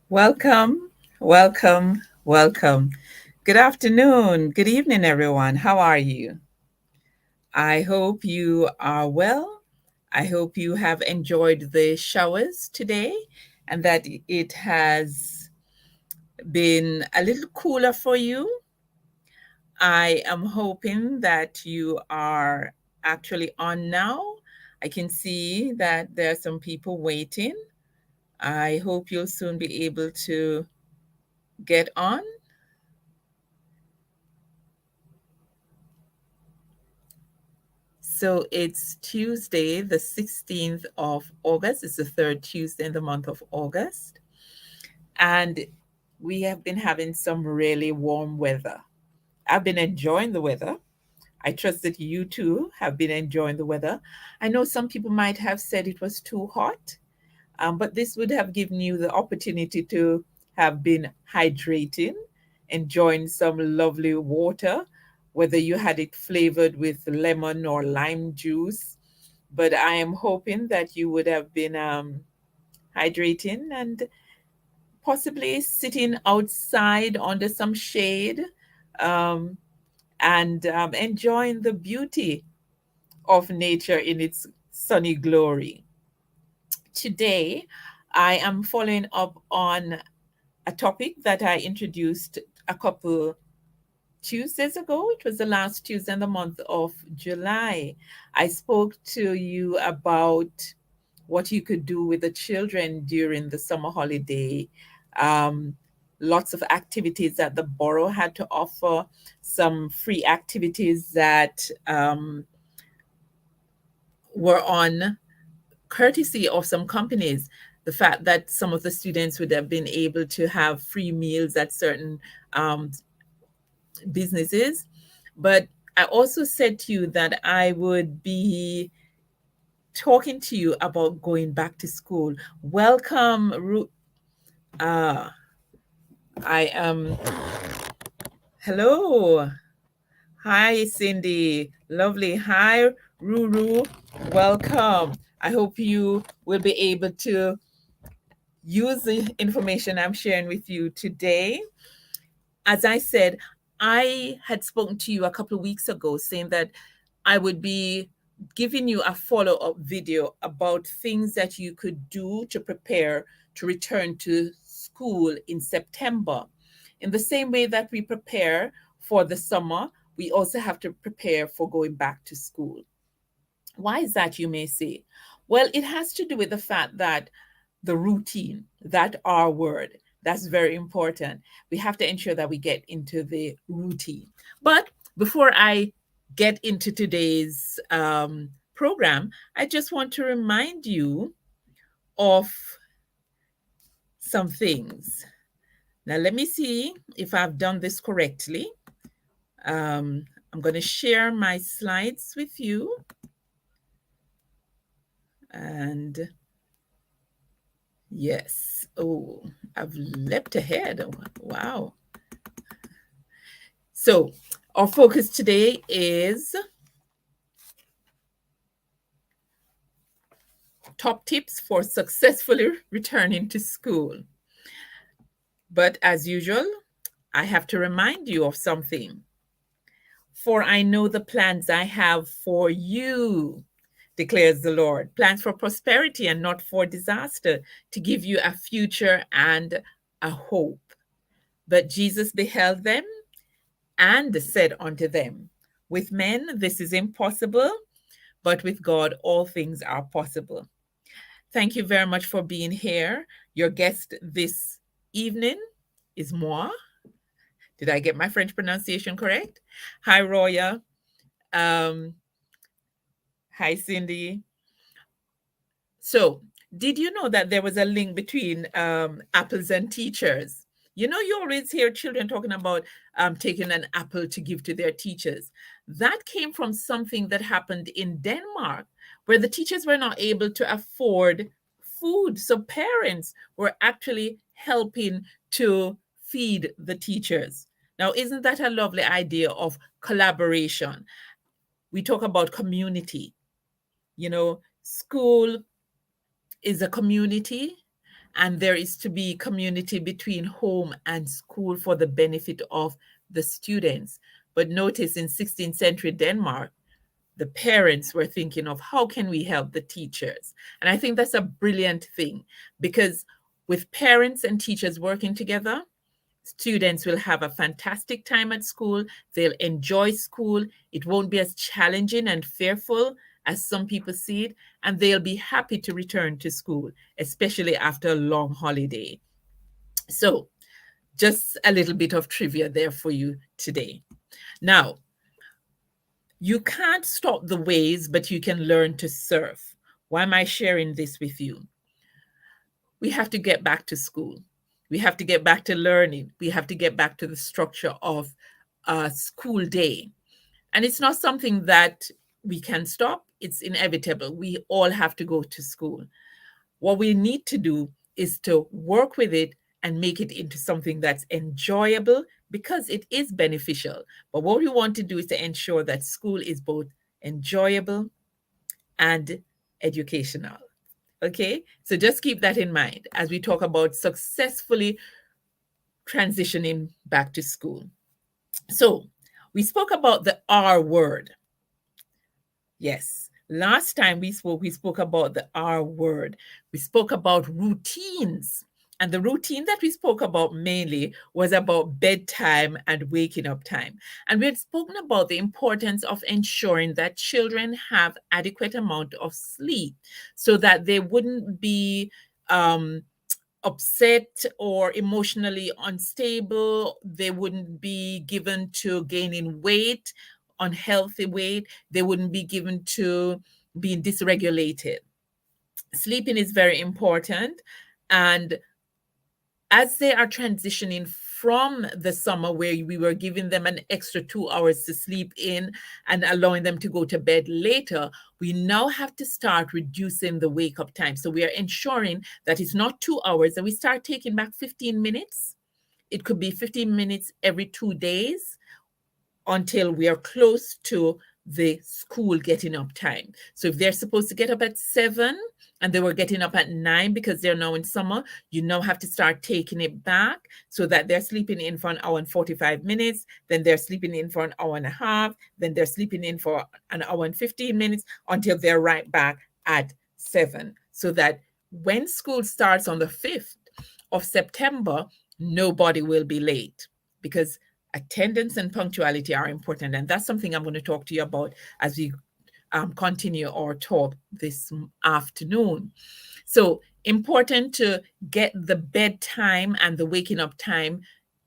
Welcome, welcome, welcome. Good afternoon, good evening, everyone. How are you? I hope you are well. I hope you have enjoyed the showers today and that it has been a little cooler for you. I am hoping that you are actually on now. I can see that there are some people waiting. I hope you'll soon be able to get on. So it's Tuesday, the 16th of August. It's the third Tuesday in the month of August. And we have been having some really warm weather. I've been enjoying the weather. I trust that you too have been enjoying the weather. I know some people might have said it was too hot, but this would have given you the opportunity to have been hydrating, enjoying some lovely water, whether you had it flavored with lemon or lime juice. But I am hoping that you would have been hydrating and possibly sitting outside under some shade um, and enjoying the beauty of nature in its sunny glory. Today, I am following up on a topic that I introduced a couple Tuesdays ago. It was the last Tuesday in the month of July. I spoke to you about what you could do with the children during the summer holiday. Um, Lots of activities that the borough had to offer, some free activities that were on courtesy of some companies. The fact that some of the students would have been able to have free meals at certain um, businesses. But I also said to you that I would be talking to you about going back to school. Welcome, uh, I am. Hello. Hi, Cindy. Lovely. Hi, Ruru. Welcome. I hope you will be able to use the information I'm sharing with you today. As I said, I had spoken to you a couple of weeks ago saying that I would be giving you a follow up video about things that you could do to prepare to return to school in September. In the same way that we prepare for the summer, we also have to prepare for going back to school. Why is that, you may say? Well, it has to do with the fact that the routine, that R word, that's very important. We have to ensure that we get into the routine. But before I get into today's program, I just want to remind you of some things. Now, let me see if I've done this correctly. I'm going to share my slides with you. And yes, oh, I've leapt ahead. Wow. So, our focus today is top tips for successfully returning to school. But as usual, I have to remind you of something. For I know the plans I have for you, declares the Lord, plans for prosperity and not for disaster, to give you a future and a hope. But Jesus beheld them and said unto them, with men this is impossible, but with God all things are possible. Thank you very much for being here. Your guest this evening is moi. Did I get my French pronunciation correct? Hi, Roya. Um, Hi, Cindy. So, did you know that there was a link between apples and teachers? You know, you always hear children talking about taking an apple to give to their teachers. That came from something that happened in Denmark, where the teachers were not able to afford food. So, parents were actually helping to feed the teachers. Now, isn't that a lovely idea of collaboration? We talk about community. You know, school is a community, and there is to be community between home and school for the benefit of the students. But notice in 16th century Denmark, the parents were thinking of how can we help the teachers? And I think that's a brilliant thing, because with parents and teachers working together, students will have a fantastic time at school. They'll enjoy school. It won't be as challenging and fearful as some people see it, and they'll be happy to return to school, especially after a long holiday. So, just a little bit of trivia there for you today. Now, you can't stop the waves, but you can learn to surf. Why am I sharing this with you? We have to get back to school. We have to get back to learning. We have to get back to the structure of a school day. And it's not something that we can stop. It's inevitable. We all have to go to school. What we need to do is to work with it and make it into something that's enjoyable, because it is beneficial. But what we want to do is to ensure that school is both enjoyable and educational. Okay, so just keep that in mind as we talk about successfully transitioning back to school. So we spoke about the R word. Yes, last time we spoke about the R word. We spoke about routines. And the routine that we spoke about mainly was about bedtime and waking up time. And we had spoken about the importance of ensuring that children have adequate amount of sleep so that they wouldn't be upset or emotionally unstable. They wouldn't be given to gaining weight, unhealthy weight. They wouldn't be given to being dysregulated. Sleeping is very important. And as they are transitioning from the summer where we were giving them an extra 2 hours to sleep in and allowing them to go to bed later, we now have to start reducing the wake up time. So we are ensuring that it's not 2 hours, and we start taking back 15 minutes. It could be 15 minutes every 2 days until we are close to the school getting up time. So if they're supposed to get up at 7 and they were getting up at 9 because they're now in summer, you now have to start taking it back so that they're sleeping in for an hour and 45 minutes, then they're sleeping in for an hour and a half, then they're sleeping in for an hour and 15 minutes until they're right back at 7. So that when school starts on the 5th of September, nobody will be late, because attendance and punctuality are important. And that's something I'm going to talk to you about as we continue our talk this afternoon. So important to get the bedtime and the waking up time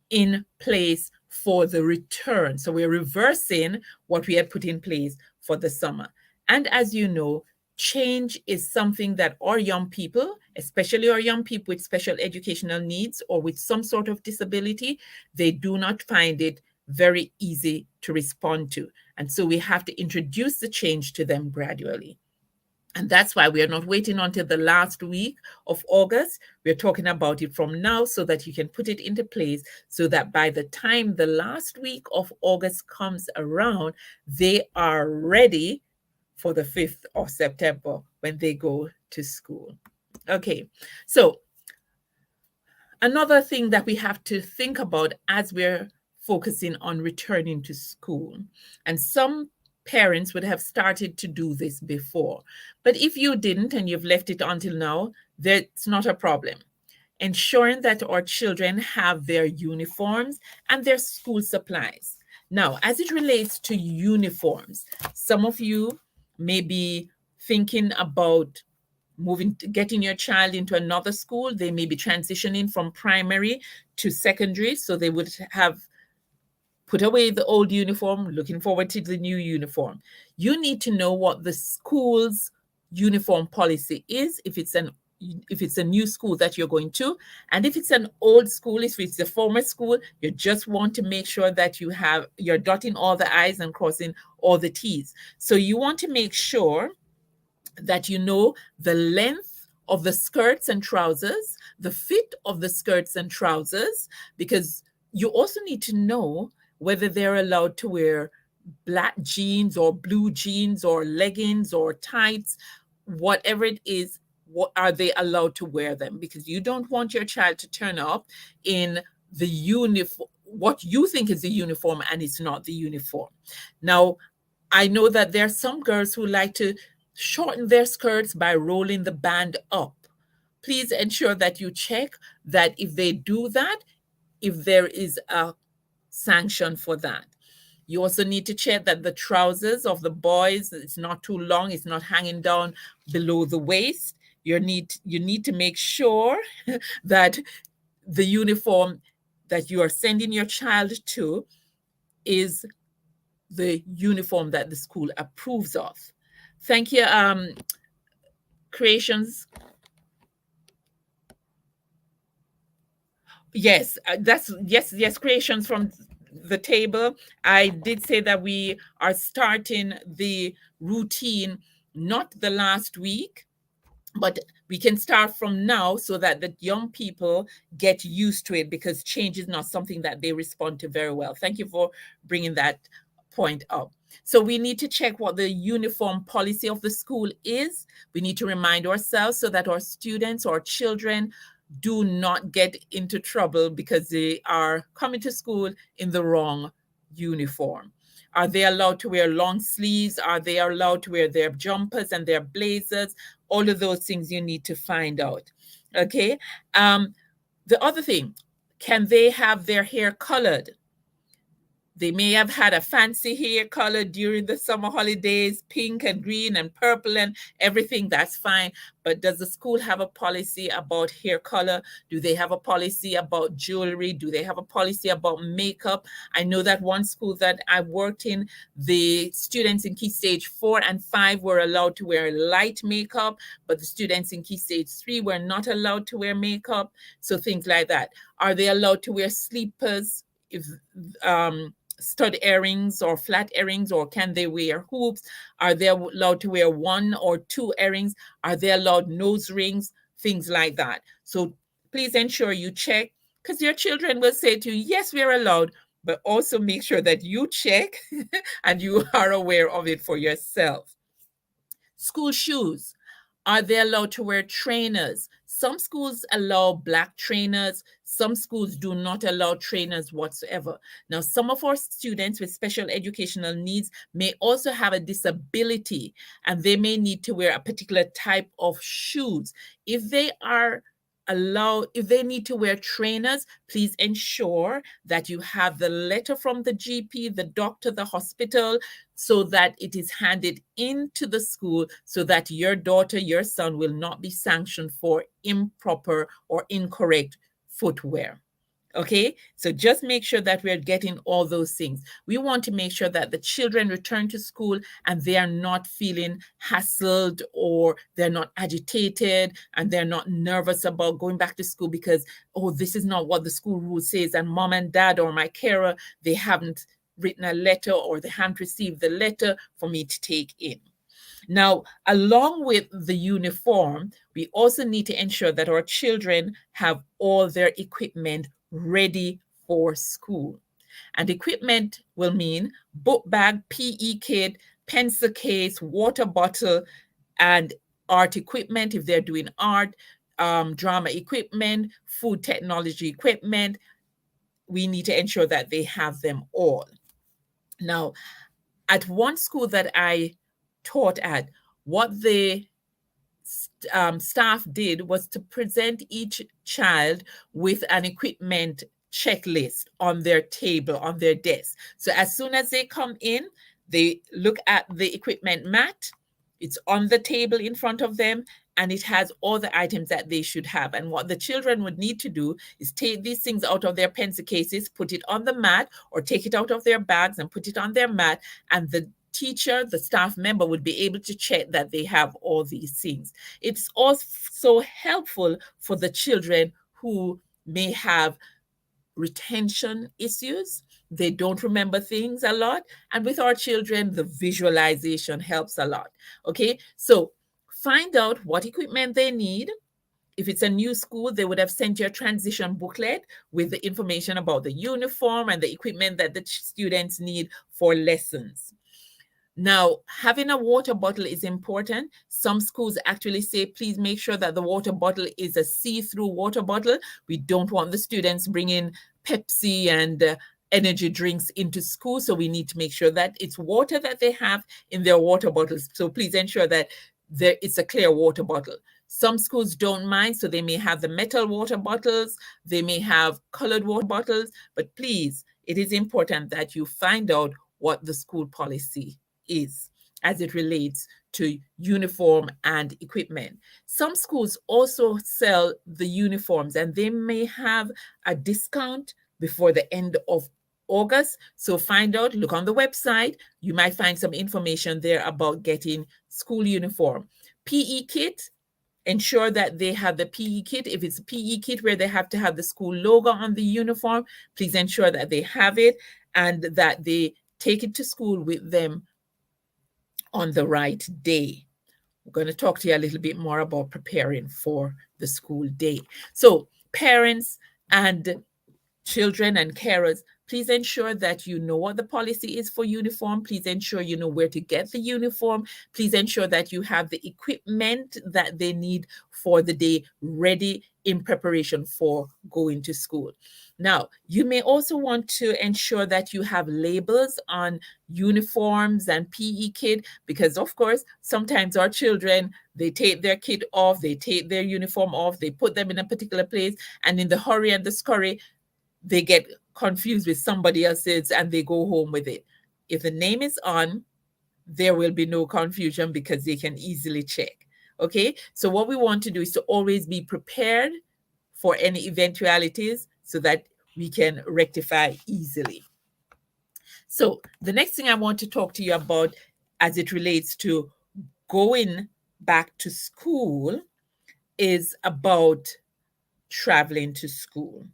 in place for the return. So we're reversing what we had put in place for the summer. And as you know, change is something that our young people, especially our young people with special educational needs or with some sort of disability, they do not find it very easy to respond to. And so we have to introduce the change to them gradually. And that's why we are not waiting until the last week of August. We're talking about it from now so that you can put it into place so that by the time the last week of August comes around, they are ready for the 5th of September when they go to school. Okay, so another thing that we have to think about as we're focusing on returning to school, and some parents would have started to do this before, but if you didn't and you've left it until now, that's not a problem. Ensuring that our children have their uniforms and their school supplies. Now, as it relates to uniforms, some of you may be thinking about getting your child into another school. They may be transitioning from primary to secondary, so they would have put away the old uniform, looking forward to the new uniform. You need to know what the school's uniform policy is if it's a new school that you're going to, and if it's an old school, if it's a former school, you just want to make sure that you're dotting all the I's and crossing all the T's. So you want to make sure that you know the length of the skirts and trousers, the fit of the skirts and trousers, because you also need to know whether they're allowed to wear black jeans or blue jeans or leggings or tights, whatever it is. what are they allowed to wear them, because you don't want your child to turn up in the uniform, what you think is the uniform, and it's not the uniform. Now, I know that there are some girls who like to shorten their skirts by rolling the band up. Please ensure that you check that if they do that, if there is a sanction for that. You also need to check that the trousers of the boys, it's not too long, it's not hanging down below the waist. You need to make sure that the uniform that you are sending your child to is the uniform that the school approves of. Thank you, Creations. Yes, that's yes, Creations from the table. I did say that we are starting the routine not the last week, but we can start from now so that the young people get used to it, because change is not something that they respond to very well. Thank you for bringing that point up. So we need to check what the uniform policy of the school is. We need to remind ourselves so that our students or children do not get into trouble because they are coming to school in the wrong uniform. Are they allowed to wear long sleeves? Are they allowed to wear their jumpers and their blazers? All of those things you need to find out. Okay. The other thing, can they have their hair colored? They may have had a fancy hair color during the summer holidays, pink and green and purple and everything, that's fine. But does the school have a policy about hair color? Do they have a policy about jewelry? Do they have a policy about makeup? I know that one school that I worked in, the students in Key Stage 4 and 5 were allowed to wear light makeup, but the students in Key Stage 3 were not allowed to wear makeup. So things like that. Are they allowed to wear sleepers? If stud earrings or flat earrings, or can they wear hoops? Are they allowed to wear one or two earrings? Are they allowed nose rings? Things like that. So please ensure you check, because your children will say to you, yes, we're allowed, but also make sure that you check and you are aware of it for yourself. School shoes. Are they allowed to wear trainers? Some schools allow black trainers. Some schools do not allow trainers whatsoever. Now, some of our students with special educational needs may also have a disability, and they may need to wear a particular type of shoes. If they are if they need to wear trainers, please ensure that you have the letter from the GP, the doctor, the hospital, so that it is handed into the school so that your daughter, your son will not be sanctioned for improper or incorrect footwear. Okay, so just make sure that we're getting all those things. We want to make sure that the children return to school and they are not feeling hassled, or they're not agitated, and they're not nervous about going back to school because, oh, this is not what the school rule says, and mom and dad or my carer, they haven't written a letter, or they haven't received the letter for me to take in. Now, along with the uniform, we also need to ensure that our children have all their equipment ready for school. And equipment will mean book bag, PE kit, pencil case, water bottle, and art equipment if they're doing art, drama equipment, food technology equipment. We need to ensure that they have them all. Now, at one school that I taught at, what the staff did was to present each child with an equipment checklist on their table, on their desk. So as soon as they come in, they look at the equipment mat. It's on the table in front of them, and it has all the items that they should have. And what the children would need to do is take these things out of their pencil cases, put it on the mat, or take it out of their bags and put it on their mat, and the teacher, the staff member, would be able to check that they have all these things. It's also helpful for the children who may have retention issues. They don't remember things a lot. And with our children, the visualization helps a lot. Okay, so find out what equipment they need. If it's a new school, they would have sent you a transition booklet with the information about the uniform and the equipment that the students need for lessons. Now, having a water bottle is important. Some schools actually say, please make sure that the water bottle is a see-through water bottle. We don't want the students bringing Pepsi and energy drinks into school. So we need to make sure that it's water that they have in their water bottles. So please ensure that it's a clear water bottle. Some schools don't mind, so they may have the metal water bottles, they may have colored water bottles, but please, it is important that you find out what the school policy is as it relates to uniform and equipment. Some schools also sell the uniforms and they may have a discount before the end of August. So find out, look on the website. You might find some information there about getting school uniform. PE kit, ensure that they have the PE kit. If it's a PE kit where they have to have the school logo on the uniform, please ensure that they have it and that they take it to school with them on the right day. We're going to talk to you a little bit more about preparing for the school day. So, parents and children and carers, please ensure that you know what the policy is for uniform. Please ensure you know where to get the uniform. Please ensure that you have the equipment that they need for the day ready in preparation for going to school. Now, you may also want to ensure that you have labels on uniforms and PE kit because, of course, sometimes our children, they take their kit off, they take their uniform off, they put them in a particular place, and in the hurry and the scurry, they get confused with somebody else's and they go home with it. If the name is on, there will be no confusion because they can easily check. Okay, so what we want to do is to always be prepared for any eventualities so that we can rectify easily. So the next thing I want to talk to you about as it relates to going back to school is about traveling to school.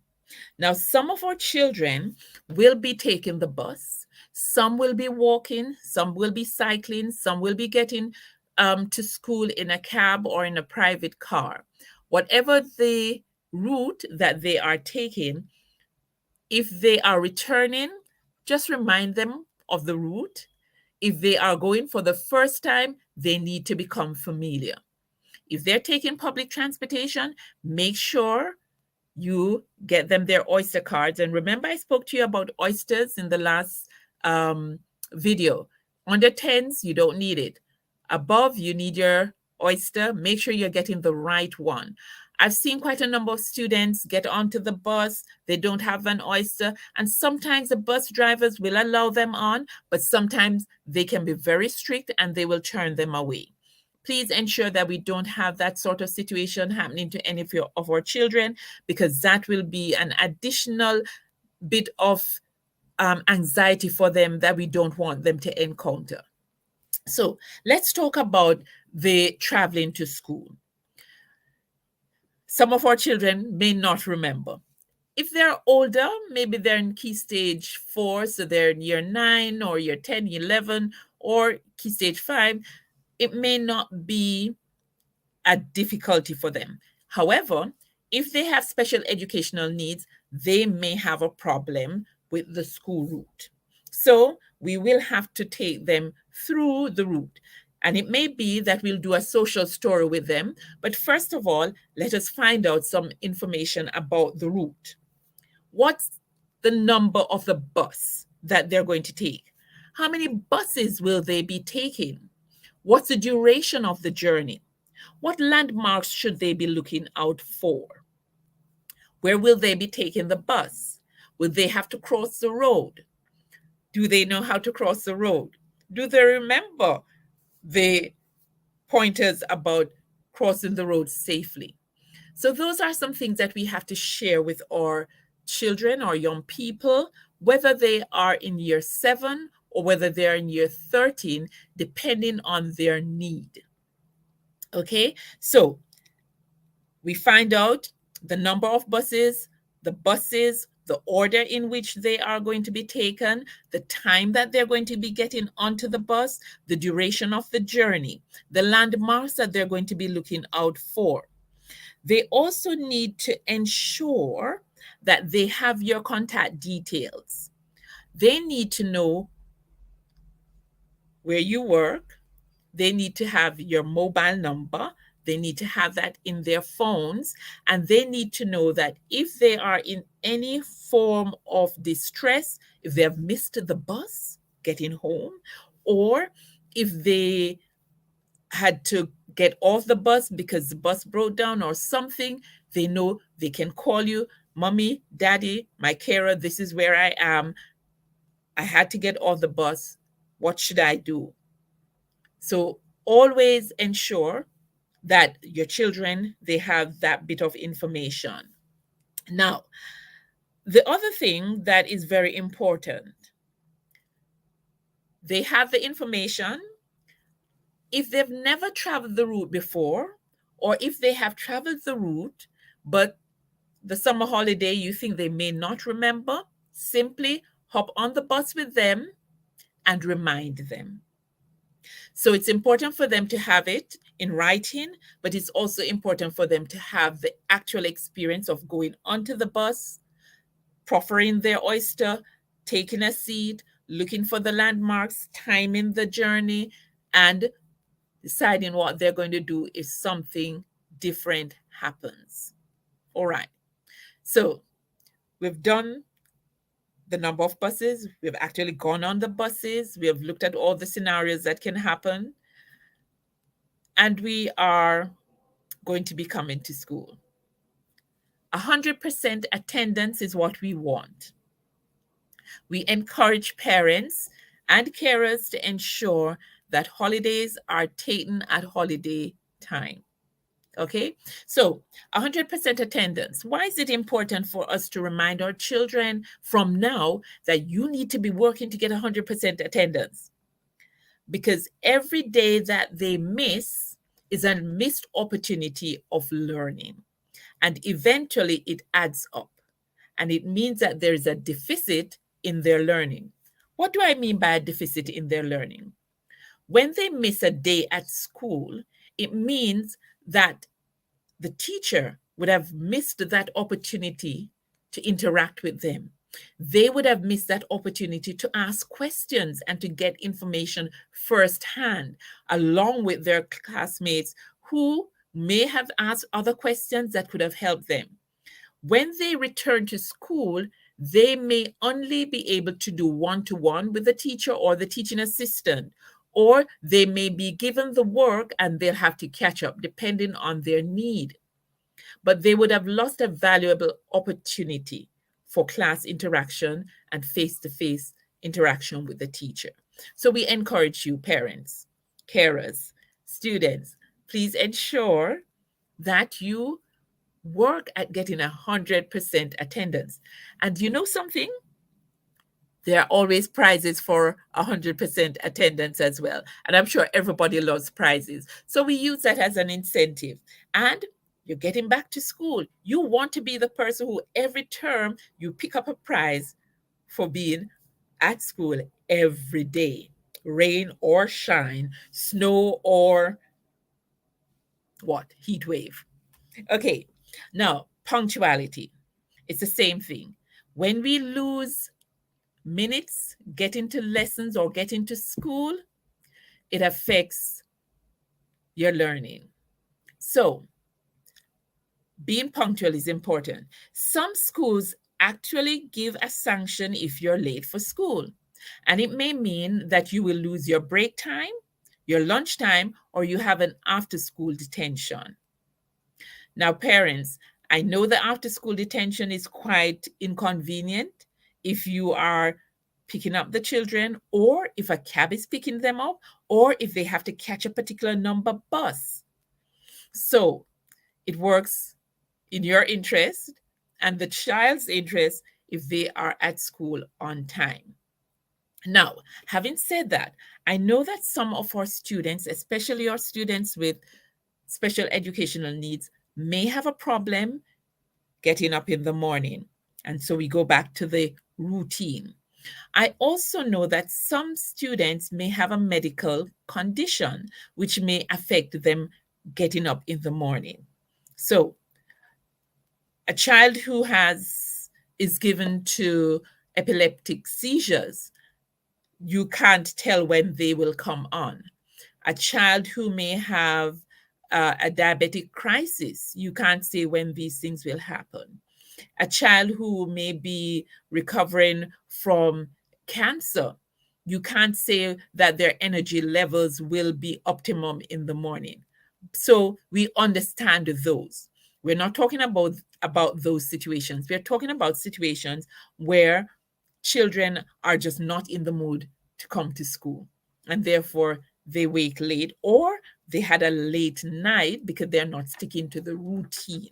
Now, some of our children will be taking the bus, some will be walking, some will be cycling, some will be getting to school in a cab or in a private car. Whatever the route that they are taking, if they are returning, just remind them of the route. If they are going for the first time, they need to become familiar. If they're taking public transportation, make sure you get them their Oyster cards. And remember, I spoke to you about oysters in the last video. Under 10s, you don't need it. Above, you need your Oyster. Make sure you're getting the right one. I've seen quite a number of students get onto the bus. They don't have an Oyster. And sometimes the bus drivers will allow them on, but sometimes they can be very strict and they will turn them away. Please ensure that we don't have that sort of situation happening to any of our children, because that will be an additional bit of anxiety for them that we don't want them to encounter. So let's talk about the traveling to school. Some of our children may not remember. If they're older, maybe they're in key stage 4, so they're in year 9 or year 10, 11, or key stage 5, it may not be a difficulty for them. However, if they have special educational needs, they may have a problem with the school route. So we will have to take them through the route. And it may be that we'll do a social story with them. But first of all, let us find out some information about the route. What's the number of the bus that they're going to take? How many buses will they be taking? What's the duration of the journey? What landmarks should they be looking out for? Where will they be taking the bus? Will they have to cross the road? Do they know how to cross the road? Do they remember the pointers about crossing the road safely? So those are some things that we have to share with our children or young people, whether they are in year 7 or whether they're in year 13, depending on their need. Okay, so we find out the number of buses, the order in which they are going to be taken, the time that they're going to be getting onto the bus, the duration of the journey, the landmarks that they're going to be looking out for. They also need to ensure that they have your contact details. They need to know where you work, they need to have your mobile number. They need to have that in their phones. And they need to know that if they are in any form of distress, if they have missed the bus getting home, or if they had to get off the bus because the bus broke down or something, they know they can call you, Mommy, Daddy, my carer, this is where I am. I had to get off the bus. What should I do? So always ensure that your children, they have that bit of information. Now, the other thing that is very important, they have the information. If they've never traveled the route before, or if they have traveled the route, but the summer holiday you think they may not remember, simply hop on the bus with them and remind them. So it's important for them to have it in writing, but it's also important for them to have the actual experience of going onto the bus, proffering their oyster, taking a seat, looking for the landmarks, timing the journey, and deciding what they're going to do if something different happens. All right. So we've done the number of buses. We've actually gone on the buses. We have looked at all the scenarios that can happen. And we are going to be coming to school. 100% attendance is what we want. We encourage parents and carers to ensure that holidays are taken at holiday time. Okay, so 100% attendance. Why is it important for us to remind our children from now that you need to be working to get 100% attendance? Because every day that they miss is a missed opportunity of learning. And eventually it adds up. And it means that there is a deficit in their learning. What do I mean by a deficit in their learning? When they miss a day at school, it means that the teacher would have missed that opportunity to interact with them. They would have missed that opportunity to ask questions and to get information firsthand, along with their classmates who may have asked other questions that could have helped them. When they return to school, they may only be able to do one-to-one with the teacher or the teaching assistant, or they may be given the work and they'll have to catch up depending on their need. But they would have lost a valuable opportunity for class interaction and face-to-face interaction with the teacher. So we encourage you, parents, carers, students, please ensure that you work at getting 100% attendance. And you know something? There are always prizes for 100% attendance as well. And I'm sure everybody loves prizes. So we use that as an incentive. And you're getting back to school. You want to be the person who every term you pick up a prize for being at school every day, rain or shine, snow or what, heat wave. Okay, now punctuality. It's the same thing. When we lose minutes getting to lessons or getting to school, it affects your learning. So, being punctual is important. Some schools actually give a sanction if you're late for school, and it may mean that you will lose your break time, your lunch time, or you have an after school detention. Now, parents, I know the after school detention is quite inconvenient if you are picking up the children, or if a cab is picking them up, or if they have to catch a particular number bus. So it works in your interest and the child's interest if they are at school on time. Now, having said that, I know that some of our students, especially our students with special educational needs, may have a problem getting up in the morning. And so we go back to the routine. I also know that some students may have a medical condition which may affect them getting up in the morning. So a child who is given to epileptic seizures, you can't tell when they will come on. A child who may have a diabetic crisis, you can't say when these things will happen. A child who may be recovering from cancer, you can't say that their energy levels will be optimum in the morning. So we understand those. We're not talking about those situations. We're talking about situations where children are just not in the mood to come to school, and therefore they wake late, or they had a late night because they're not sticking to the routine.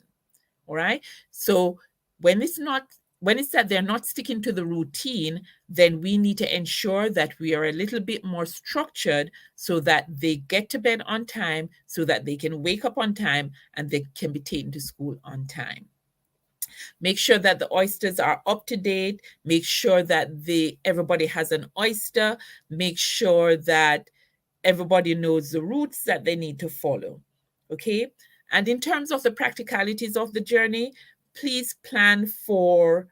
All right. So when it's not, when it's that they're not sticking to the routine, then we need to ensure that we are a little bit more structured so that they get to bed on time, so that they can wake up on time, and they can be taken to school on time. Make sure that the oysters are up to date. Make sure that everybody has an oyster. Make sure that everybody knows the routes that they need to follow. Okay. And in terms of the practicalities of the journey, please plan for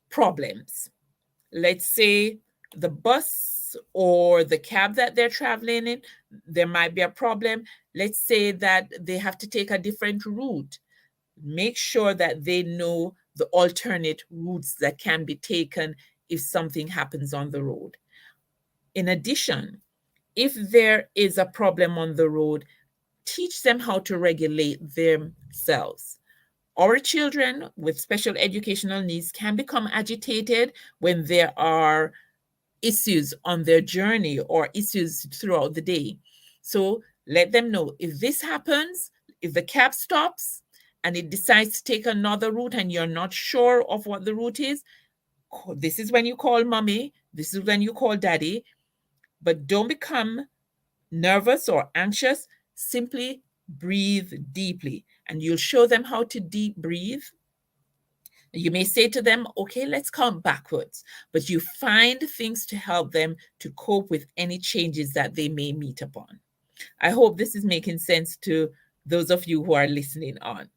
problems. Let's say the bus or the cab that they're traveling in, there might be a problem. Let's say that they have to take a different route. Make sure that they know the alternate routes that can be taken if something happens on the road. In addition, if there is a problem on the road, teach them how to regulate themselves. Our children with special educational needs can become agitated when there are issues on their journey or issues throughout the day. So let them know if this happens, if the cab stops and it decides to take another route and you're not sure of what the route is, this is when you call mommy, this is when you call daddy. But don't become nervous or anxious. Simply breathe deeply, and you'll show them how to deep breathe. You may say to them, okay, let's count backwards, but you find things to help them to cope with any changes that they may meet upon. I hope this is making sense to those of you who are listening on.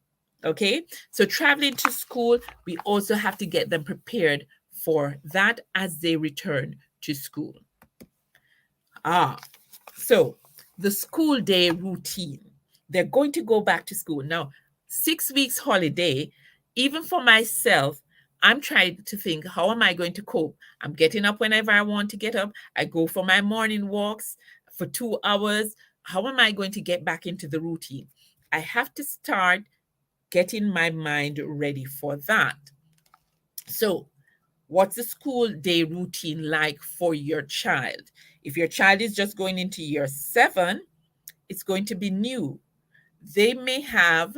Okay, so traveling to school, we also have to get them prepared for that as they return to school. So the school day routine. They're going to go back to school. Now, 6 weeks holiday, even for myself, I'm trying to think, how am I going to cope? I'm getting up whenever I want to get up. I go for my morning walks for 2 hours. How am I going to get back into the routine? I have to start getting my mind ready for that. So, what's the school day routine like for your child? If your child is just going into year 7, it's going to be new. They may have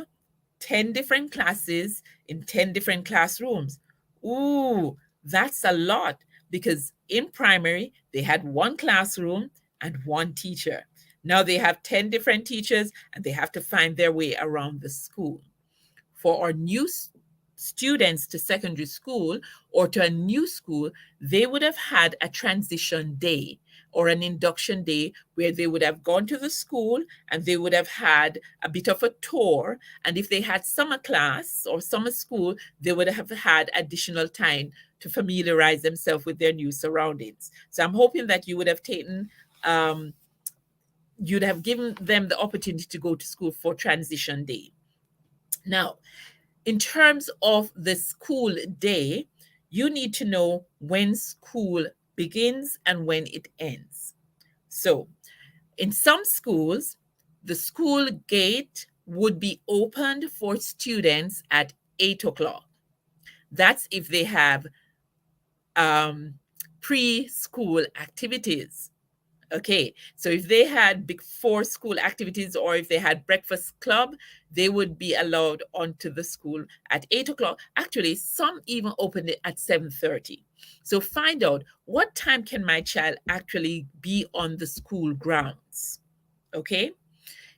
10 different classes in 10 different classrooms. Ooh, that's a lot, because in primary, they had one classroom and one teacher. Now they have 10 different teachers and they have to find their way around the school. For our new students to secondary school or to a new school, they would have had a transition day or an induction day where they would have gone to the school and they would have had a bit of a tour. And if they had summer class or summer school, they would have had additional time to familiarize themselves with their new surroundings. So I'm hoping that you would have you'd have given them the opportunity to go to school for transition day. Now, in terms of the school day, you need to know when school begins and when it ends. So, in some schools, the school gate would be opened for students at 8 o'clock. That's if they have preschool activities. Okay, so if they had before school activities or if they had breakfast club, they would be allowed onto the school at 8 o'clock. Actually, some even opened it at 7:30. So find out, what time can my child actually be on the school grounds? Okay,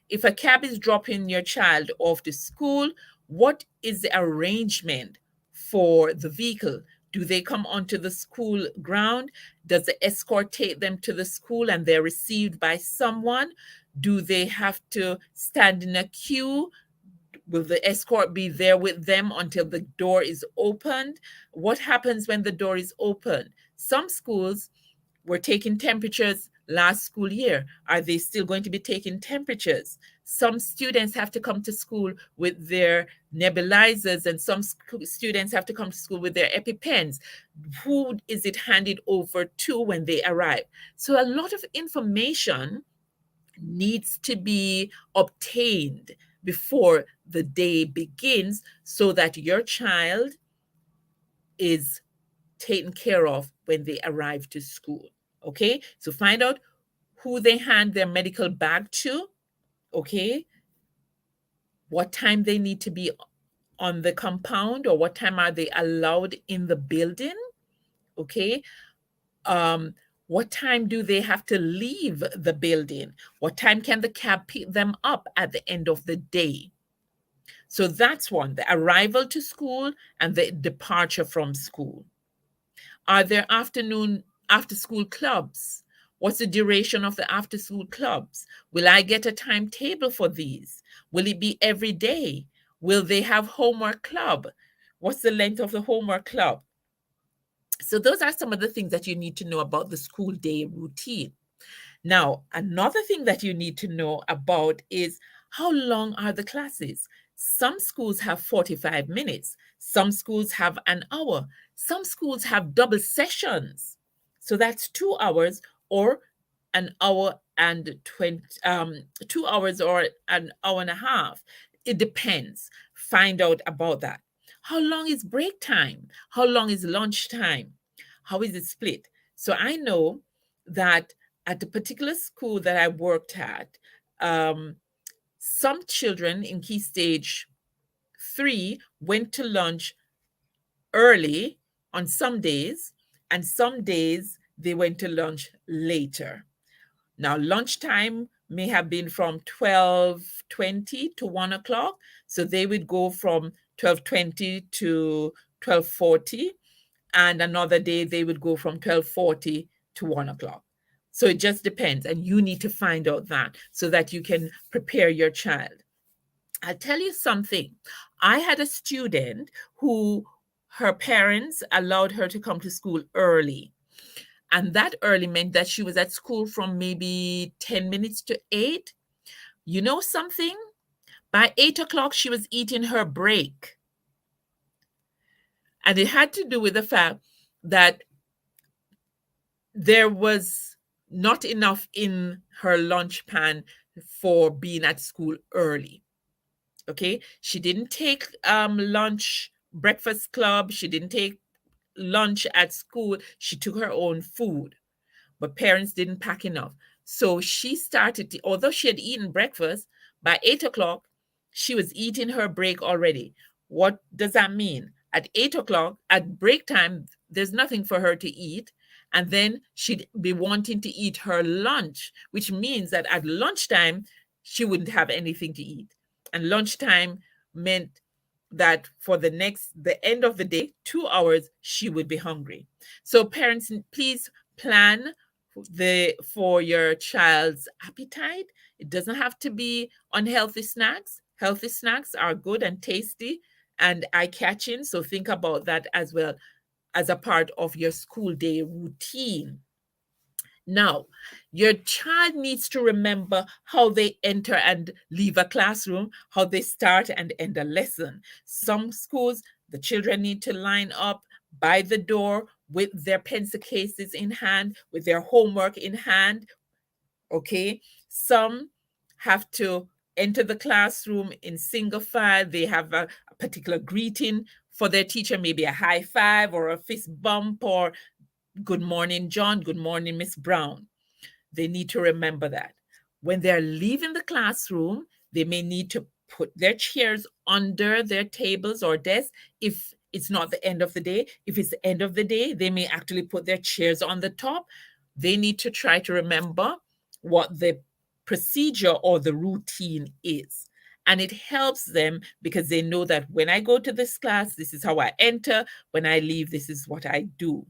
if a cab is dropping your child off to school, what is the arrangement for the vehicle? Do they come onto the school ground? Does the escort take them to the school and they're received by someone? Do they have to stand in a queue? Will the escort be there with them until the door is opened? What happens when the door is opened? Some schools, were taking temperatures last school year. Are they still going to be taking temperatures? Some students have to come to school with their nebulizers, and some students have to come to school with their EpiPens. Who is it handed over to when they arrive? So a lot of information needs to be obtained before the day begins so that your child is taken care of when they arrive to school. Okay, so find out who they hand their medical bag to. Okay, what time they need to be on the compound, or what time are they allowed in the building. Okay, um, what time do they have to leave the building? What time can the cab pick them up at the end of the day? So that's one, the arrival to school and the departure from school. Are there after school clubs? What's the duration of the after school clubs? Will I get a timetable for these? Will it be every day? Will they have homework club? What's the length of the homework club? So those are some of the things that you need to know about the school day routine. Now, another thing that you need to know about is how long are the classes? Some schools have 45 minutes. Some schools have an hour. Some schools have double sessions. So that's 2 hours or an hour and 20, 2 hours or an hour and a half. It depends. Find out about that. How long is break time? How long is lunch time? How is it split? So I know that at the particular school that I worked at, some children in Key Stage 3 went to lunch early on some days, and some days they went to lunch later. Now, lunchtime may have been from 12:20 to 1 o'clock. So they would go from 12:20 to 12:40. And another day they would go from 12:40 to 1 o'clock. So it just depends. And you need to find out that so that you can prepare your child. I'll tell you something. I had a student who her parents allowed her to come to school early. And that early meant that she was at school from maybe 10 minutes to 8. You know something? By 8 o'clock, she was eating her break. And it had to do with the fact that there was not enough in her lunch pan for being at school early. Okay. She didn't take lunch, breakfast club. She didn't take lunch at school. She took her own food, but parents didn't pack enough. So she started, although she had eaten breakfast, by 8 o'clock, she was eating her break already. What does that mean? At 8 o'clock, at break time, there's nothing for her to eat. And then she'd be wanting to eat her lunch, which means that at lunchtime, she wouldn't have anything to eat. And lunchtime meant that for the end of the day, 2 hours, she would be hungry. So parents, please plan for your child's appetite. It doesn't have to be unhealthy snacks. Healthy snacks are good and tasty and eye-catching. So think about that as well as a part of your school day routine. Now, your child needs to remember how they enter and leave a classroom, how they start and end a lesson. Some schools, the children need to line up by the door with their pencil cases in hand, with their homework in hand. Okay. Some have to enter the classroom in single file. They have a particular greeting for their teacher, maybe a high five or a fist bump or good morning, John. Good morning, Miss Brown. They need to remember that. When they're leaving the classroom, they may need to put their chairs under their tables or desks if it's not the end of the day. If it's the end of the day, they may actually put their chairs on the top. They need to try to remember what the procedure or the routine is. And it helps them because they know that when I go to this class, this is how I enter. When I leave, this is what I do.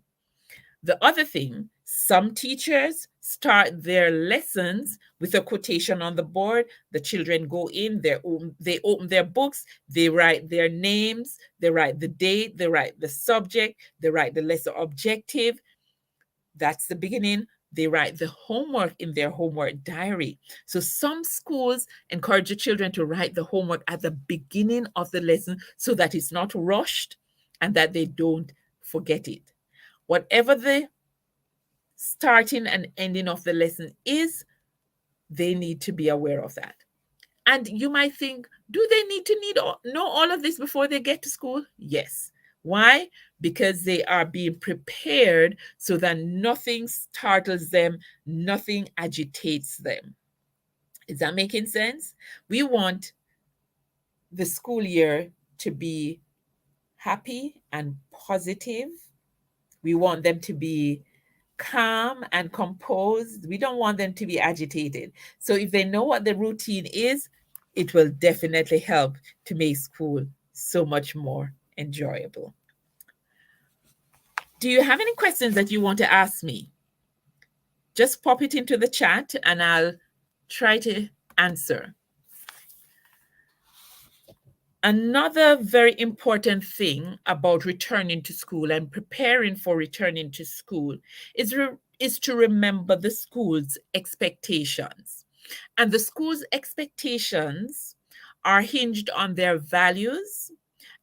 The other thing, some teachers start their lessons with a quotation on the board. The children go in, they open their books, they write their names, they write the date, they write the subject, they write the lesson objective. That's the beginning. They write the homework in their homework diary. So some schools encourage the children to write the homework at the beginning of the lesson so that it's not rushed and that they don't forget it. Whatever the starting and ending of the lesson is, they need to be aware of that. And you might think, do they need to know all of this before they get to school? Yes. Why? Because they are being prepared so that nothing startles them, nothing agitates them. Is that making sense? We want the school year to be happy and positive. We want them to be calm and composed. We don't want them to be agitated. So if they know what the routine is, it will definitely help to make school so much more enjoyable. Do you have any questions that you want to ask me? Just pop it into the chat and I'll try to answer. Another very important thing about returning to school and preparing for returning to school is to remember the school's expectations. And the school's expectations are hinged on their values,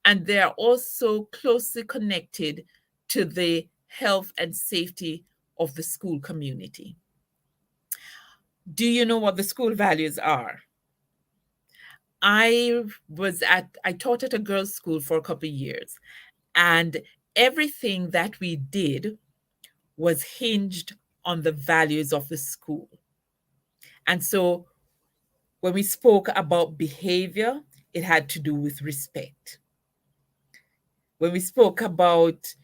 and they are also closely connected to the health and safety of the school community. Do you know what the school values are? I taught at a girls' school for a couple of years, and everything that we did was hinged on the values of the school. And so when we spoke about behavior, it had to do with respect. When we spoke about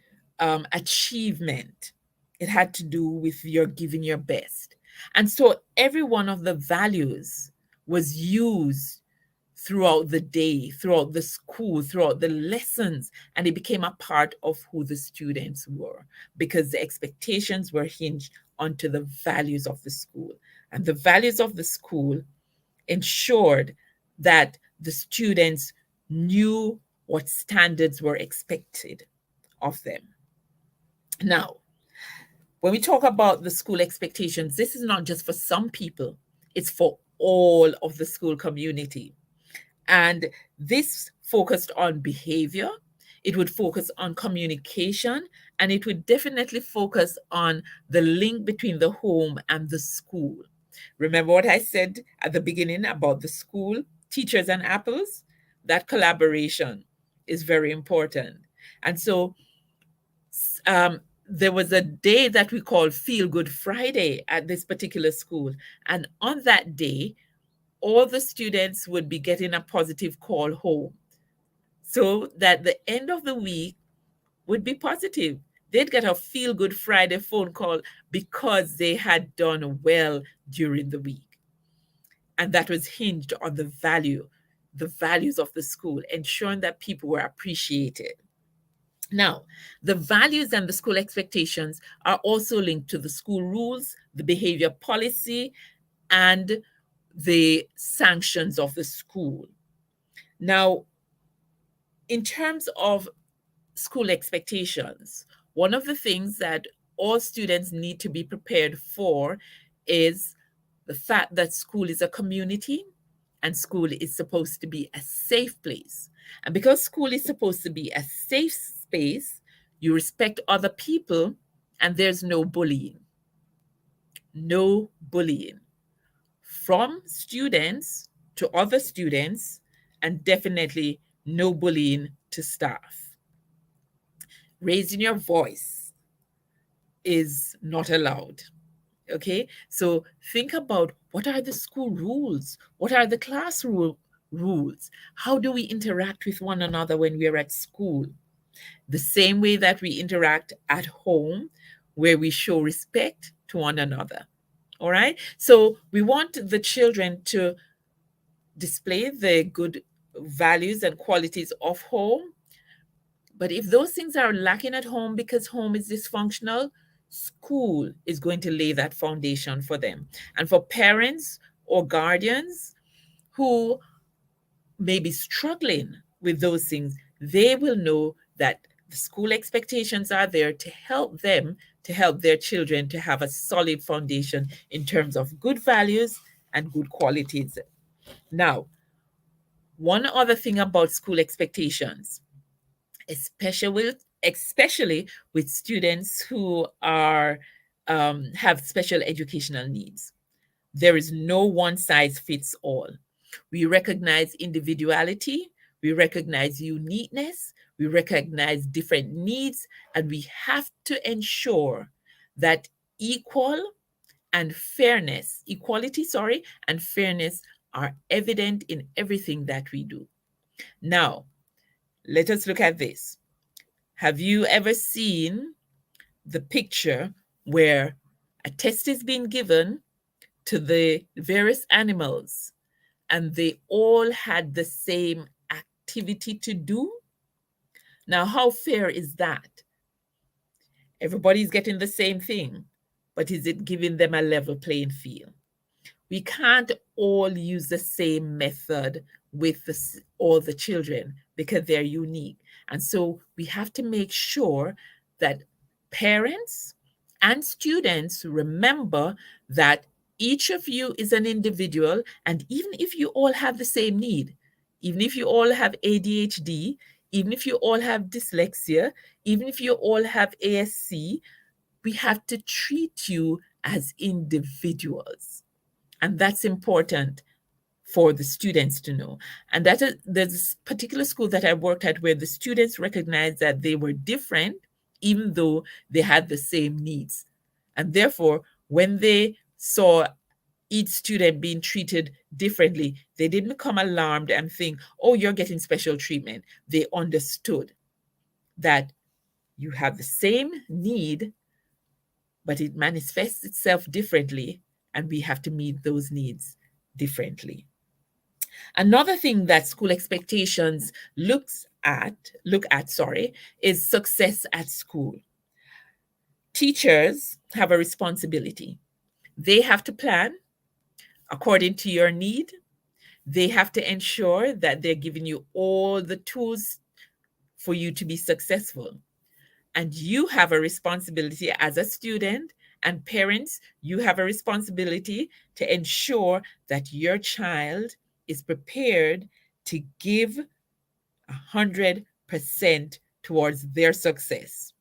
achievement, it had to do with your giving your best. And so every one of the values was used throughout the day, throughout the school, throughout the lessons, and it became a part of who the students were because the expectations were hinged onto the values of the school. And the values of the school ensured that the students knew what standards were expected of them. Now, when we talk about the school expectations, this is not just for some people, it's for all of the school community. And this focused on behavior, it would focus on communication, and it would definitely focus on the link between the home and the school. Remember what I said at the beginning about the school, teachers and apples? That collaboration is very important. And so there was a day that we called Feel Good Friday at this particular school. And on that day, all the students would be getting a positive call home so that the end of the week would be positive. They'd get a Feel Good Friday phone call because they had done well during the week. And that was hinged on the values of the school, ensuring that people were appreciated. Now, the values and the school expectations are also linked to the school rules, the behavior policy, and the sanctions of the school. Now, in terms of school expectations, one of the things that all students need to be prepared for is the fact that school is a community and school is supposed to be a safe place. And because school is supposed to be a safe space, you respect other people and there's no bullying. No bullying from students to other students, and definitely no bullying to staff. Raising your voice is not allowed. Okay, so think about what are the school rules? What are the classroom rules? How do we interact with one another when we're at school? The same way that we interact at home, where we show respect to one another. All right, so we want the children to display the good values and qualities of home. But if those things are lacking at home because home is dysfunctional, school is going to lay that foundation for them. And for parents or guardians who may be struggling with those things, they will know that the school expectations are there to help them to help their children to have a solid foundation in terms of good values and good qualities. Now, one other thing about school expectations, especially with students who are have special educational needs. There is no one size fits all. We recognize individuality, we recognize uniqueness, we recognize different needs, and we have to ensure that equality, and fairness are evident in everything that we do. Now, let us look at this. Have you ever seen the picture where a test is being given to the various animals and they all had the same activity to do? Now, how fair is that? Everybody's getting the same thing, but is it giving them a level playing field? We can't all use the same method with all the children because they're unique. And so we have to make sure that parents and students remember that each of you is an individual. And even if you all have the same need, even if you all have ADHD, even if you all have dyslexia, even if you all have ASC, we have to treat you as individuals. And that's important for the students to know. And there's this particular school that I worked at where the students recognized that they were different, even though they had the same needs. And therefore, when they saw each student being treated differently, they didn't become alarmed and think, oh, you're getting special treatment. They understood that you have the same need, but it manifests itself differently, and we have to meet those needs differently. Another thing that school expectations look at, is success at school. Teachers have a responsibility. They have to plan according to your need. They have to ensure that they're giving you all the tools for you to be successful. And you have a responsibility as a student, and parents, you have a responsibility to ensure that your child is prepared to give 100% towards their success.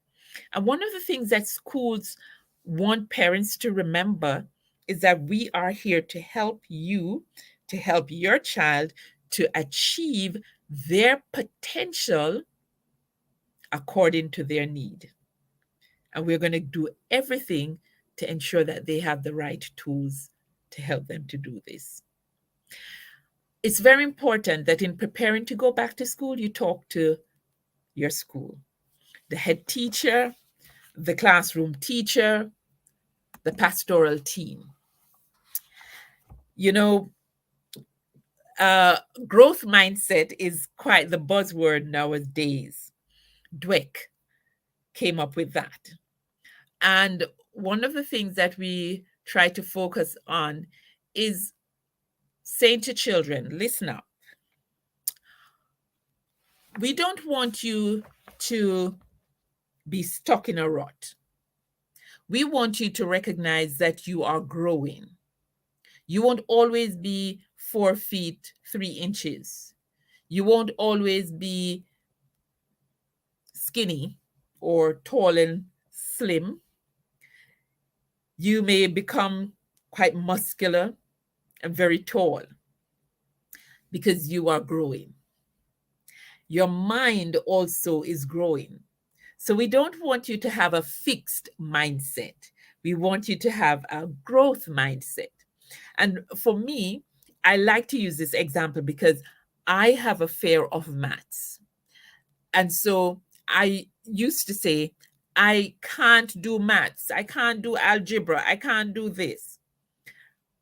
And one of the things that schools want parents to remember is that we are here to help you, to help your child to achieve their potential according to their need. And we're going to do everything to ensure that they have the right tools to help them to do this. It's very important that in preparing to go back to school, you talk to your school, the head teacher, the classroom teacher, the pastoral team. You know, growth mindset is quite the buzzword nowadays. Dweck came up with that. And one of the things that we try to focus on is saying to children, listen up. We don't want you to be stuck in a rut. We want you to recognize that you are growing. You won't always be 4 feet 3 inches. You won't always be skinny or tall and slim. You may become quite muscular and very tall because you are growing. Your mind also is growing. So we don't want you to have a fixed mindset. We want you to have a growth mindset. And for me, I like to use this example because I have a fear of maths. And so I used to say, I can't do maths. I can't do algebra. I can't do this.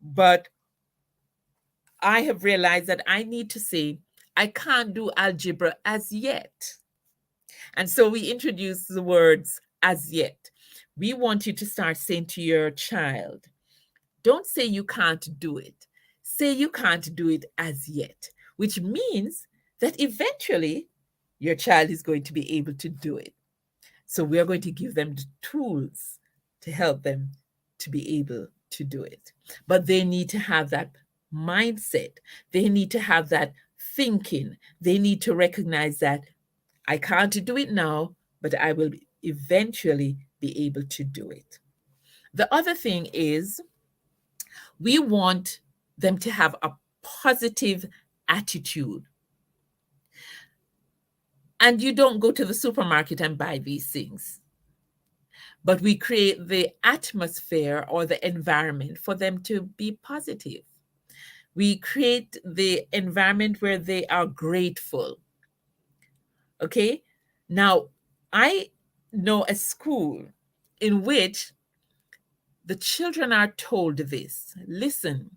But I have realized that I need to say, I can't do algebra as yet. And so we introduce the words as yet. We want you to start saying to your child, don't say you can't do it. Say you can't do it as yet, which means that eventually your child is going to be able to do it. So we are going to give them the tools to help them to be able to do it. But they need to have that mindset. They need to have that thinking. They need to recognize that I can't do it now, but I will eventually be able to do it. The other thing is we want them to have a positive attitude. And you don't go to the supermarket and buy these things, but we create the atmosphere or the environment for them to be positive. We create the environment where they are grateful. Okay? Now, I know a school in which the children are told this: listen,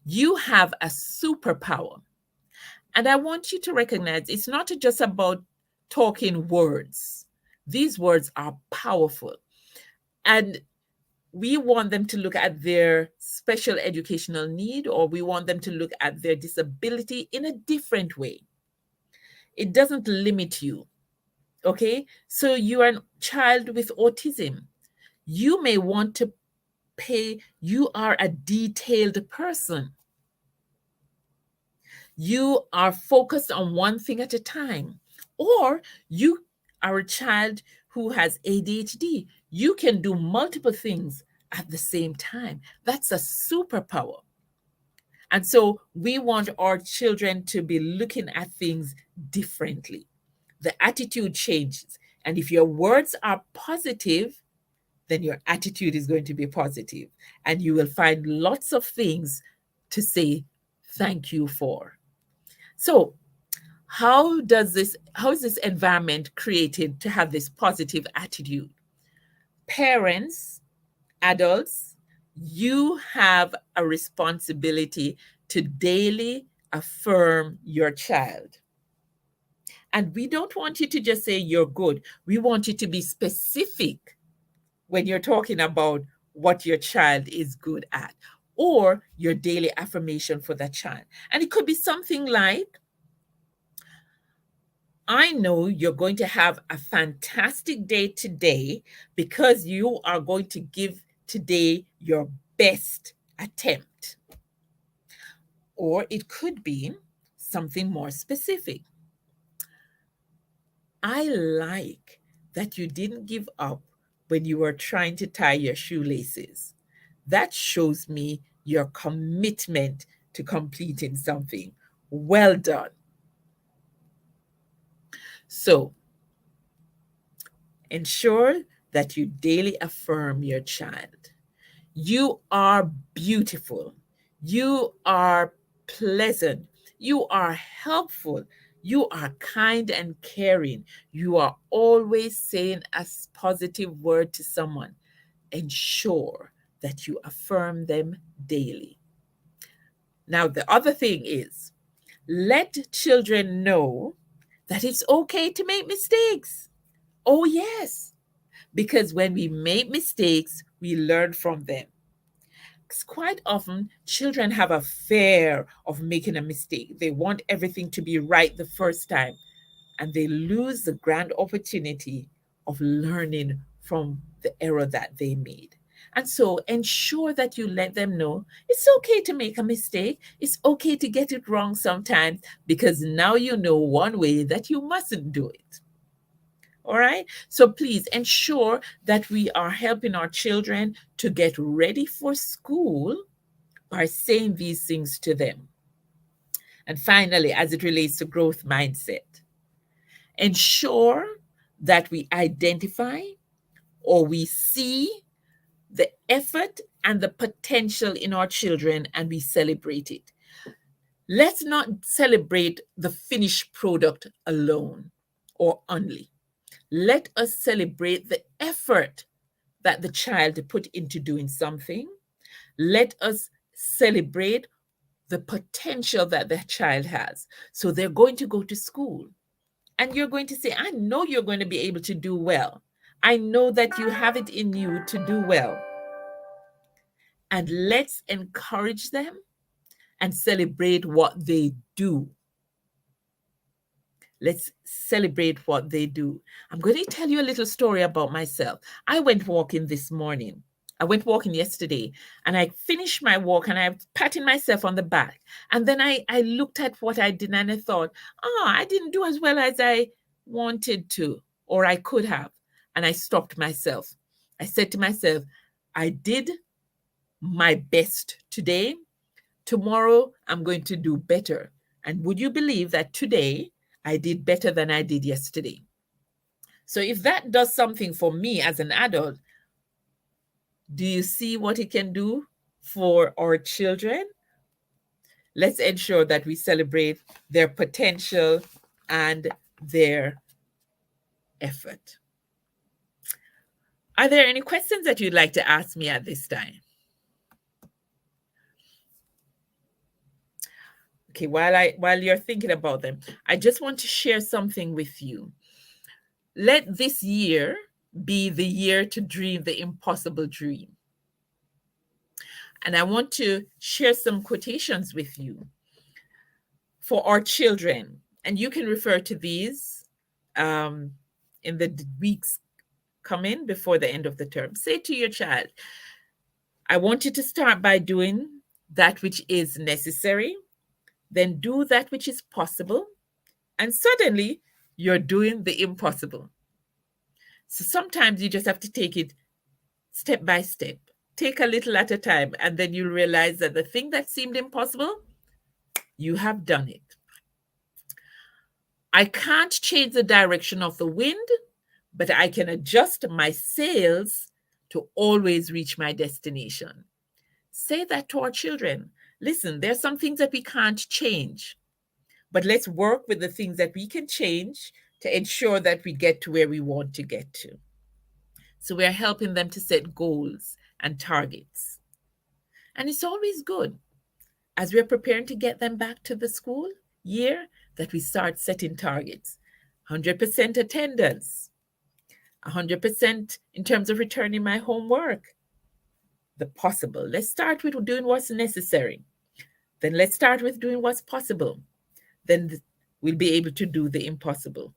you have a superpower. And I want you to recognize it's not just about talking words. These words are powerful. And we want them to look at their special educational need, or we want them to look at their disability in a different way. It doesn't limit you. Okay? So you are a child with autism. You may want to you are a detailed person. You are focused on one thing at a time. Or you are a child who has ADHD. You can do multiple things at the same time. That's a superpower. And so we want our children to be looking at things differently. The attitude changes. And if your words are positive, then your attitude is going to be positive. And you will find lots of things to say thank you for. So, how is this environment created to have this positive attitude? Parents, adults, you have a responsibility to daily affirm your child. And we don't want you to just say you're good. We want you to be specific when you're talking about what your child is good at, or your daily affirmation for that child. And it could be something like, I know you're going to have a fantastic day today because you are going to give today your best attempt. Or it could be something more specific. I like that you didn't give up when you were trying to tie your shoelaces. That shows me your commitment to completing something. Well done. So, ensure that you daily affirm your child. You are beautiful. You are pleasant. You are helpful. You are kind and caring. You are always saying a positive word to someone. Ensure that you affirm them daily. Now, the other thing is, let children know that it's okay to make mistakes. Oh, yes. Because when we make mistakes, we learn from them. Quite often, children have a fear of making a mistake. They want everything to be right the first time, and they lose the grand opportunity of learning from the error that they made. And so ensure that you let them know it's okay to make a mistake. It's okay to get it wrong sometimes, because now you know one way that you mustn't do it. All right. So please ensure that we are helping our children to get ready for school by saying these things to them. And finally, as it relates to growth mindset, ensure that we identify or we see the effort and the potential in our children and we celebrate it. Let's not celebrate the finished product alone or only. Let us celebrate the effort that the child put into doing something. Let us celebrate the potential that the child has. So they're going to go to school and you're going to say, I know you're going to be able to do well. I know that you have it in you to do well. And let's encourage them and celebrate what they do. Let's celebrate what they do. I'm going to tell you a little story about myself. I went walking this morning. I went walking yesterday and I finished my walk and I was patting myself on the back. And then I looked at what I did and I thought, oh, I didn't do as well as I wanted to or I could have. And I stopped myself. I said to myself, I did my best today. Tomorrow, I'm going to do better. And would you believe that today I did better than I did yesterday? So if that does something for me as an adult, do you see what it can do for our children? Let's ensure that we celebrate their potential and their effort. Are there any questions that you'd like to ask me at this time? Okay, while you're thinking about them, I just want to share something with you. Let this year be the year to dream the impossible dream. And I want to share some quotations with you for our children. And you can refer to these in the weeks coming before the end of the term. Say to your child, I want you to start by doing that which is necessary, then do that which is possible, and suddenly you're doing the impossible. So sometimes you just have to take it step by step. Take a little at a time, and then you'll realize that the thing that seemed impossible, you have done it. I can't change the direction of the wind, but I can adjust my sails to always reach my destination. Say that to our children. Listen, there's some things that we can't change, but let's work with the things that we can change to ensure that we get to where we want to get to. So we're helping them to set goals and targets. And it's always good as we're preparing to get them back to the school year that we start setting targets. 100% attendance, 100% in terms of returning my homework. The possible. Let's start with doing what's necessary. Then let's start with doing what's possible. Then we'll be able to do the impossible.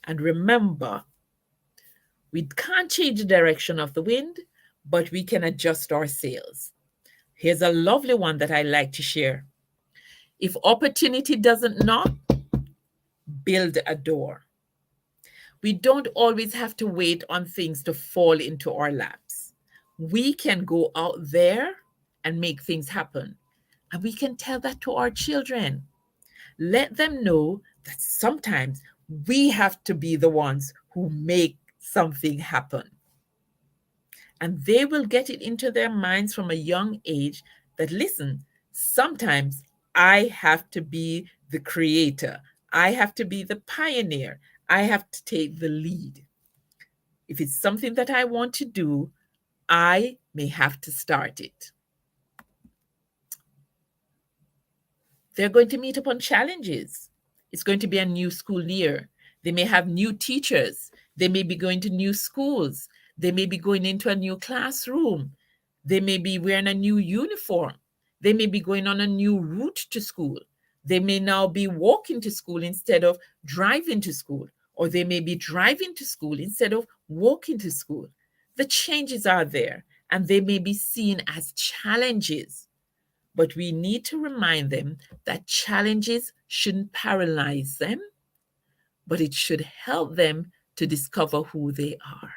And remember, we can't change the direction of the wind, but we can adjust our sails. Here's a lovely one that I like to share. If opportunity doesn't knock, build a door. We don't always have to wait on things to fall into our laps. We can go out there and make things happen. And we can tell that to our children. Let them know that sometimes we have to be the ones who make something happen. And they will get it into their minds from a young age that, listen, sometimes I have to be the creator. I have to be the pioneer. I have to take the lead. If it's something that I want to do, I may have to start it. They're going to meet upon challenges. It's going to be a new school year. They may have new teachers. They may be going to new schools. They may be going into a new classroom. They may be wearing a new uniform. They may be going on a new route to school. They may now be walking to school instead of driving to school, or they may be driving to school instead of walking to school. The changes are there, and they may be seen as challenges. But we need to remind them that challenges shouldn't paralyze them, but it should help them to discover who they are.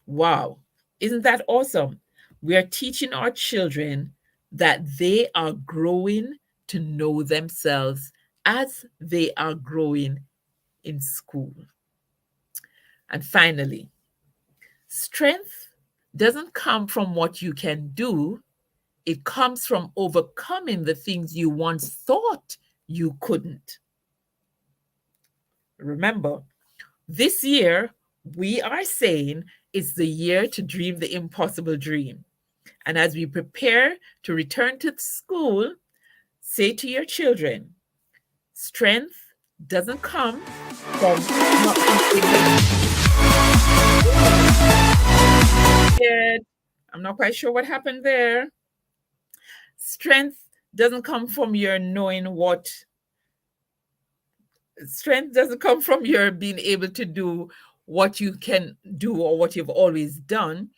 Wow, isn't that awesome? We are teaching our children that they are growing to know themselves as they are growing in school. And finally, strength doesn't come from what you can do. It comes from overcoming the things you once thought you couldn't. Remember, this year, we are saying it's the year to dream the impossible dream. And as we prepare to return to school, say to your children, strength doesn't come from not scared. I'm not quite sure what happened there. Strength doesn't come from your knowing what Strength doesn't come from your being able to do what you can do or what you've always done,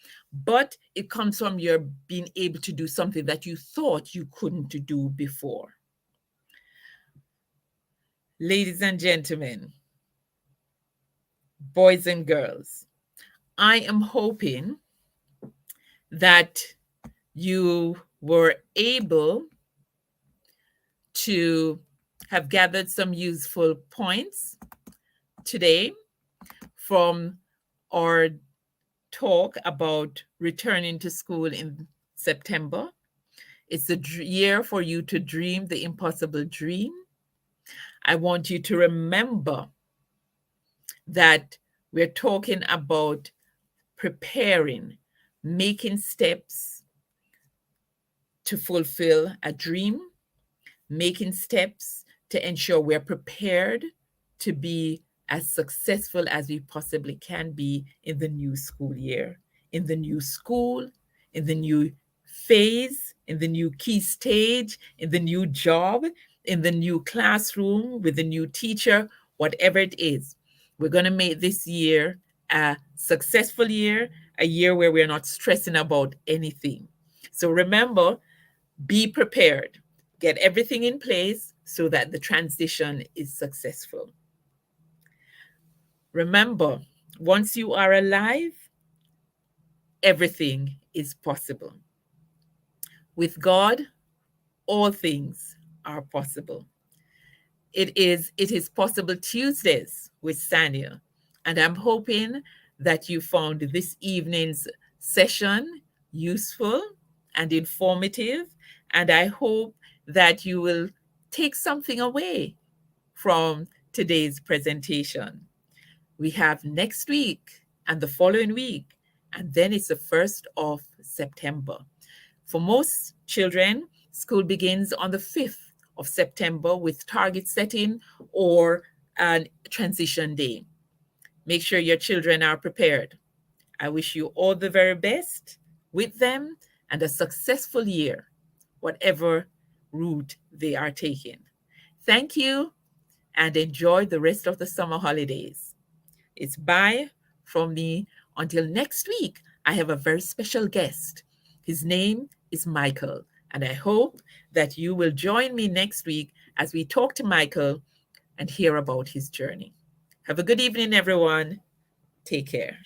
but it comes from your being able to do something that you thought you couldn't do before. Ladies and gentlemen, boys and girls, I am hoping that you were able to have gathered some useful points today from our talk about returning to school in September. It's a year for you to dream the impossible dream. I want you to remember that we're talking about preparing, making steps to fulfill a dream, making steps to ensure we're prepared to be as successful as we possibly can be in the new school year, in the new school, in the new phase, in the new key stage, in the new job, in the new classroom, with the new teacher, whatever it is. We're going to make this year a successful year, a year where we're not stressing about anything. So remember, be prepared. Get everything in place so that the transition is successful. Remember, once you are alive, everything is possible. With God, all things are possible. It is Possible Tuesdays with Sanya, and I'm hoping that you found this evening's session useful and informative, and I hope that you will take something away from today's presentation. We have next week and the following week, and then it's the 1st of September. For most children, school begins on the 5th of September with target setting or a transition day. Make sure your children are prepared. I wish you all the very best with them and a successful year, whatever route they are taking. Thank you and enjoy the rest of the summer holidays. It's bye from me. Until next week, I have a very special guest. His name is Michael, and I hope that you will join me next week as we talk to Michael and hear about his journey. Have a good evening, everyone. Take care.